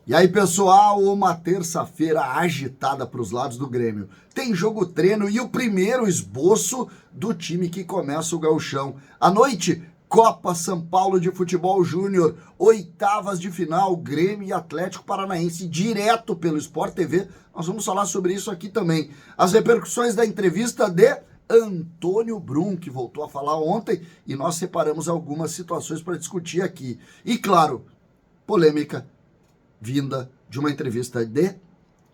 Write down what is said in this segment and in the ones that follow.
E aí, pessoal, uma terça-feira agitada para os lados do Grêmio. Tem jogo treino e o primeiro esboço do time que começa o gauchão. À noite, Copa São Paulo de Futebol Júnior, oitavas de final, Grêmio e Atlético Paranaense, direto pelo Sport TV. Nós vamos falar sobre isso aqui também. As repercussões da entrevista de Antônio Brum, que voltou a falar ontem, e nós separamos algumas situações para discutir aqui. E claro, polêmica vinda de uma entrevista de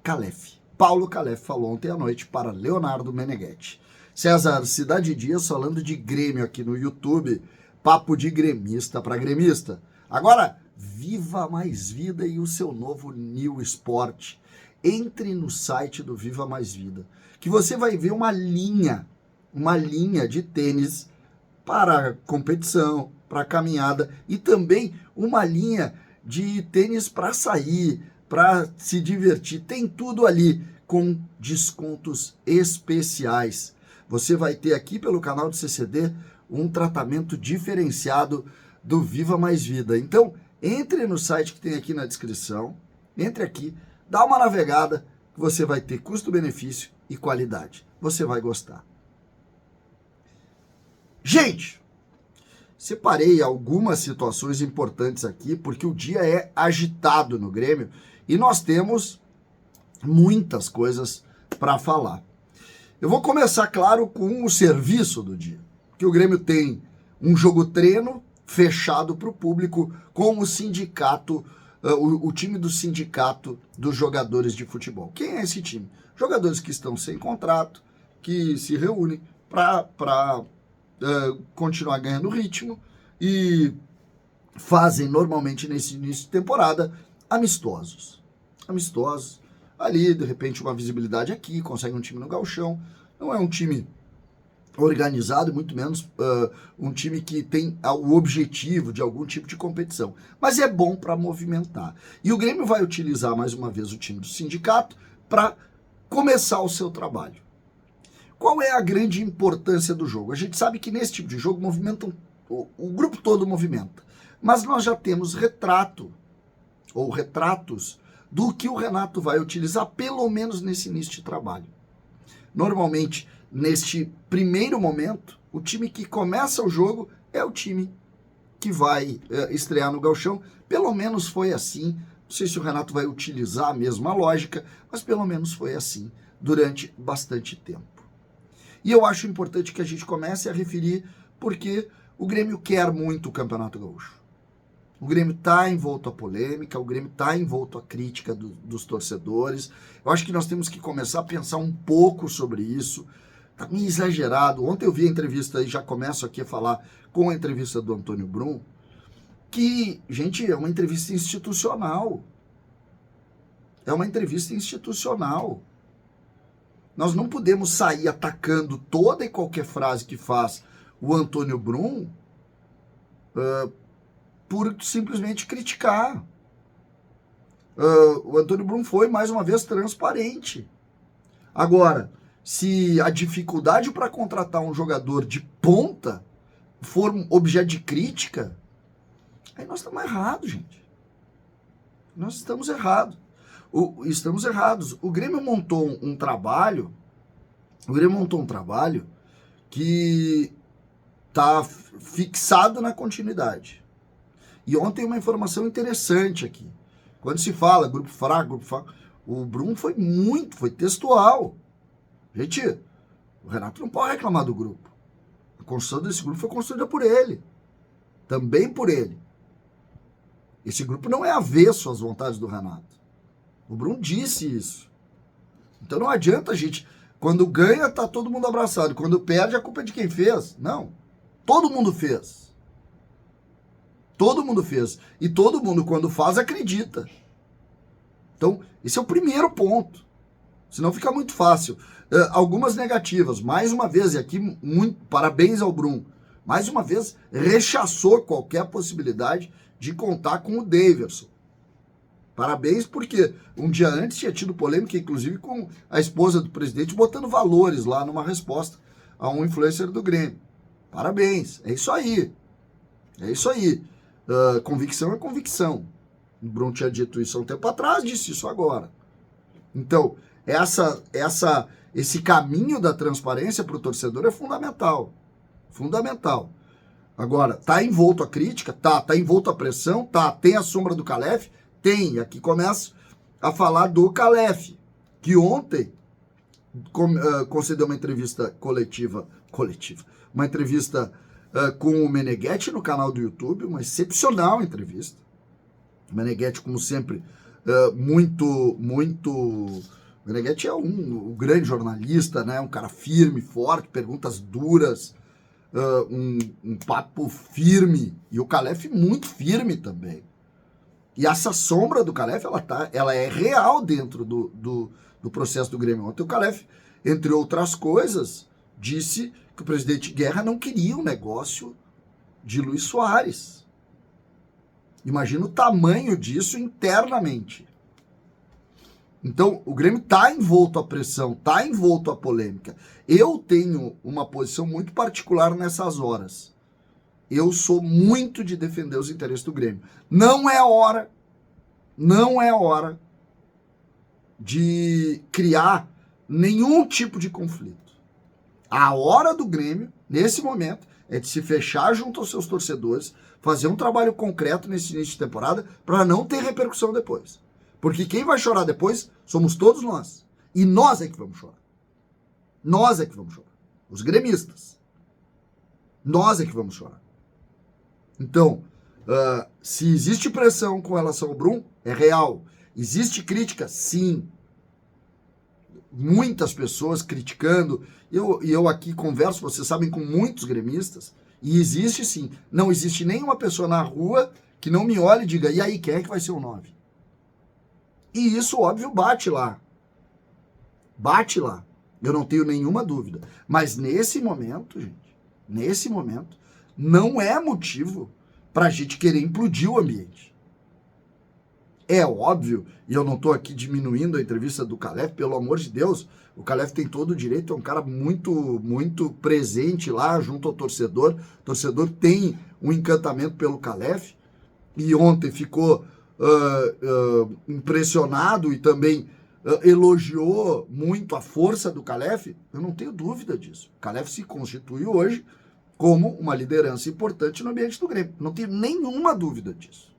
Calef. Paulo Calef falou ontem à noite para Leonardo Meneghetti. César Cidade Dias falando de Grêmio aqui no YouTube. Papo de gremista para gremista. Agora, Viva Mais Vida e o seu novo New Sport. Entre no site do Viva Mais Vida, que você vai ver uma linha de tênis para competição, para caminhada e também uma linha de tênis para sair, para se divertir. Tem tudo ali com descontos especiais. Você vai ter aqui pelo canal do CCD um tratamento diferenciado do Viva Mais Vida. Então, entre no site que tem aqui na descrição, entre aqui, dá uma navegada que você vai ter custo-benefício e qualidade. Você vai gostar. Gente, separei algumas situações importantes aqui, porque o dia é agitado no Grêmio e nós temos muitas coisas para falar. Eu vou começar, claro, com o serviço do dia, que o Grêmio tem um jogo treino fechado para o público com o sindicato, o time do sindicato dos jogadores de futebol. Quem é esse time? Jogadores que estão sem contrato, que se reúnem para continuar ganhando ritmo e fazem normalmente nesse início de temporada amistosos, ali de repente uma visibilidade aqui, consegue um time no gauchão, não é um time organizado, muito menos um time que tem o objetivo de algum tipo de competição, mas é bom para movimentar. E o Grêmio vai utilizar mais uma vez o time do sindicato para começar o seu trabalho. Qual é a grande importância do jogo? A gente sabe que nesse tipo de jogo movimentam, o grupo todo movimenta, mas nós já temos retratos do que o Renato vai utilizar, pelo menos nesse início de trabalho. Normalmente, neste primeiro momento, o time que começa o jogo é o time que vai estrear no gauchão. Pelo menos foi assim. Não sei se o Renato vai utilizar a mesma lógica, mas pelo menos foi assim durante bastante tempo. E eu acho importante que a gente comece a referir porque o Grêmio quer muito o Campeonato Gaúcho. O Grêmio está envolto a polêmica, o Grêmio está envolto a crítica dos torcedores. Eu acho que nós temos que começar a pensar um pouco sobre isso. Está meio exagerado. Ontem eu vi a entrevista e já começo aqui a falar com a entrevista do Antônio Brum, que, gente, é uma entrevista institucional. É uma entrevista institucional. Nós não podemos sair atacando toda e qualquer frase que faz o Antônio Brum por simplesmente criticar. O Antônio Brum foi, mais uma vez, transparente. Agora, se a dificuldade para contratar um jogador de ponta for um objeto de crítica, aí nós estamos errados, gente. Nós estamos errados. Estamos errados. O Grêmio montou um trabalho que está fixado na continuidade. E ontem uma informação interessante aqui. Quando se fala grupo fraco, o Brum foi textual. Gente, o Renato não pode reclamar do grupo. A construção desse grupo foi construída por ele. Também por ele. Esse grupo não é avesso às vontades do Renato. O Brum disse isso. Então não adianta a gente... Quando ganha, tá todo mundo abraçado. Quando perde, a culpa é de quem fez. Não. Todo mundo fez. Todo mundo fez. E todo mundo, quando faz, acredita. Então, esse é o primeiro ponto. Senão fica muito fácil. Algumas negativas. Mais uma vez, e aqui, parabéns ao Brum. Mais uma vez, rechaçou qualquer possibilidade de contar com o Daverson. Parabéns, porque um dia antes tinha tido polêmica, inclusive com a esposa do presidente, botando valores lá numa resposta a um influencer do Grêmio. Parabéns, é isso aí. É isso aí. Convicção é convicção. O Brum tinha dito isso há um tempo atrás, disse isso agora. Então, esse caminho da transparência para o torcedor é fundamental. Fundamental. Agora, tá envolto a crítica? Tá envolto a pressão? Tem a sombra do Calef? Tem. Aqui começo a falar do Calef, que ontem concedeu uma entrevista coletiva, uma entrevista com o Meneghetti no canal do YouTube, uma excepcional entrevista. O Meneghetti, como sempre, muito... O Meneghetti é um grande jornalista, né? Um cara firme, forte, perguntas duras, um papo firme, e o Calef muito firme também. E essa sombra do Calef, ela é real dentro do processo do Grêmio. Ontem o Calef, entre outras coisas, disse que o presidente Guerra não queria um negócio de Luis Soares. Imagina o tamanho disso internamente. Então, o Grêmio está envolto à pressão, está envolto à polêmica. Eu tenho uma posição muito particular nessas horas. Eu sou muito de defender os interesses do Grêmio. Não é hora de criar nenhum tipo de conflito. A hora do Grêmio, nesse momento, é de se fechar junto aos seus torcedores, fazer um trabalho concreto nesse início de temporada para não ter repercussão depois. Porque quem vai chorar depois somos todos nós. E nós é que vamos chorar. Nós é que vamos chorar. Os gremistas. Nós é que vamos chorar. Então, se existe pressão com relação ao Brum, é real. Existe crítica? Sim. Muitas pessoas criticando. Eu aqui converso, vocês sabem, com muitos gremistas. E existe sim. Não existe nenhuma pessoa na rua que não me olhe e diga, e aí, quem é que vai ser o 9? E isso, óbvio, bate lá. Bate lá. Eu não tenho nenhuma dúvida. Mas nesse momento, gente, não é motivo para a gente querer implodir o ambiente. É óbvio, e eu não estou aqui diminuindo a entrevista do Calef, pelo amor de Deus, o Calef tem todo o direito, é um cara muito, muito presente lá junto ao torcedor. O torcedor tem um encantamento pelo Calef, e ontem ficou impressionado e também elogiou muito a força do Calef. Eu não tenho dúvida disso. O Calef se constitui hoje como uma liderança importante no ambiente do Grêmio. Não tenho nenhuma dúvida disso.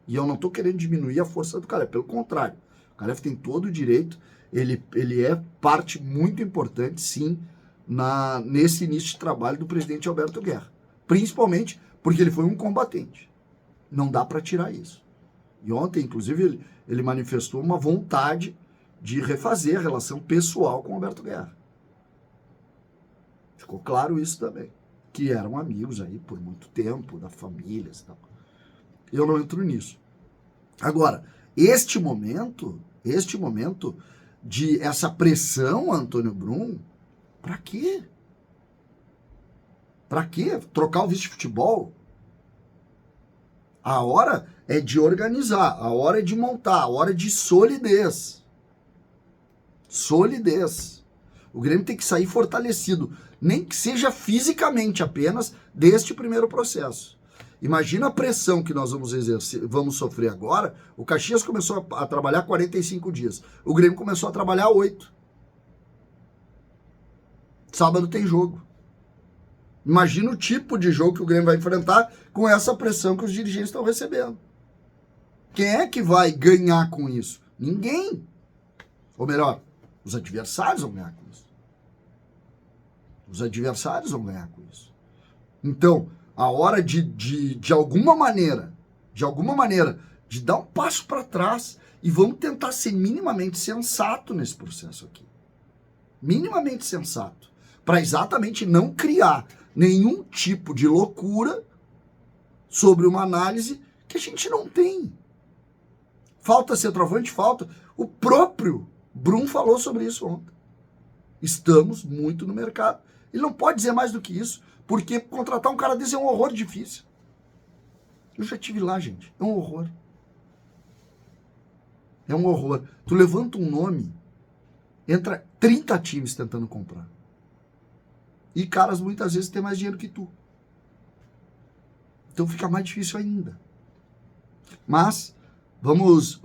E eu não estou querendo diminuir a força do Calef, pelo contrário. O Calef tem todo o direito, ele é parte muito importante, sim, nesse início de trabalho do presidente Alberto Guerra. Principalmente porque ele foi um combatente. Não dá para tirar isso. E ontem, inclusive, ele manifestou uma vontade de refazer a relação pessoal com o Alberto Guerra. Ficou claro isso também. Que eram amigos aí por muito tempo, da família e tal. Eu não entro nisso. Agora, este momento de essa pressão a Antônio Brum, para quê? Para quê? Trocar o vice de futebol? A hora é de organizar, a hora é de montar, a hora é de solidez. Solidez. O Grêmio tem que sair fortalecido, nem que seja fisicamente apenas, deste primeiro processo. Imagina a pressão que nós vamos sofrer agora. O Caxias começou a trabalhar 45 dias. O Grêmio começou a trabalhar 8. Sábado tem jogo. Imagina o tipo de jogo que o Grêmio vai enfrentar com essa pressão que os dirigentes estão recebendo. Quem é que vai ganhar com isso? Ninguém. Ou melhor, os adversários vão ganhar com isso. Os adversários vão ganhar com isso. Então, a hora de alguma maneira, de dar um passo para trás e vamos tentar ser minimamente sensato nesse processo aqui. Minimamente sensato. Para exatamente não criar nenhum tipo de loucura sobre uma análise que a gente não tem. Falta centroavante? Falta. O próprio Brum falou sobre isso ontem. Estamos muito no mercado. Ele não pode dizer mais do que isso, porque contratar um cara desse é um horror difícil. Eu já estive lá, gente. É um horror. É um horror. Tu levanta um nome, entra 30 times tentando comprar. E caras muitas vezes têm mais dinheiro que tu. Então fica mais difícil ainda. Mas Vamos,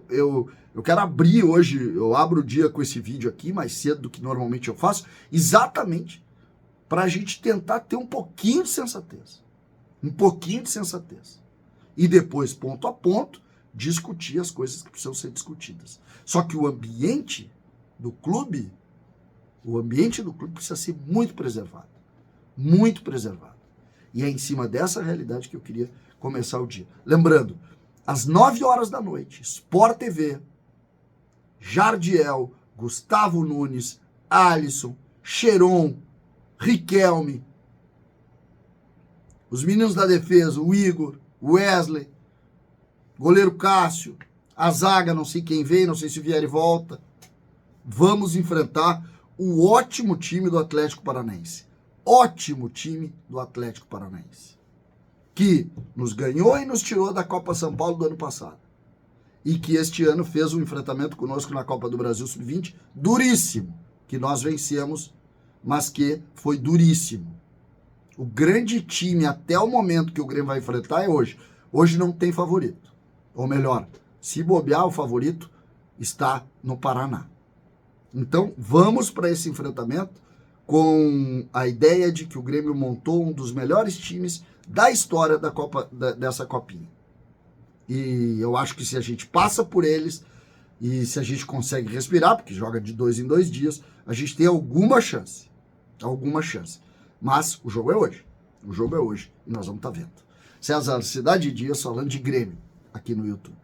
eu quero abrir hoje, eu abro o dia com esse vídeo aqui, mais cedo do que normalmente eu faço, exatamente para a gente tentar ter um pouquinho de sensatez. Um pouquinho de sensatez. E depois, ponto a ponto, discutir as coisas que precisam ser discutidas. Só que o ambiente do clube precisa ser muito preservado. Muito preservado. E é em cima dessa realidade que eu queria começar o dia. Lembrando, às 9 horas da noite, Sport TV, Jardiel, Gustavo Nunes, Alisson, Cheron, Riquelme, os meninos da defesa, o Igor, o Wesley, goleiro Cássio, a zaga, não sei quem vem, não sei se vier e volta. Vamos enfrentar o ótimo time do Atlético Paranaense. Ótimo time do Atlético Paranaense. Que nos ganhou e nos tirou da Copa São Paulo do ano passado. E que este ano fez um enfrentamento conosco na Copa do Brasil Sub-20 duríssimo. Que nós vencemos, mas que foi duríssimo. O grande time até o momento que o Grêmio vai enfrentar é hoje. Hoje não tem favorito. Ou melhor, se bobear, o favorito está no Paraná. Então, vamos para esse enfrentamento com a ideia de que o Grêmio montou um dos melhores times da história da Copa, dessa Copinha. E eu acho que se a gente passa por eles e se a gente consegue respirar, porque joga de 2 em 2 dias, a gente tem alguma chance. Alguma chance. Mas o jogo é hoje. O jogo é hoje e nós vamos estar vendo. César, Cidade Dias falando de Grêmio aqui no YouTube.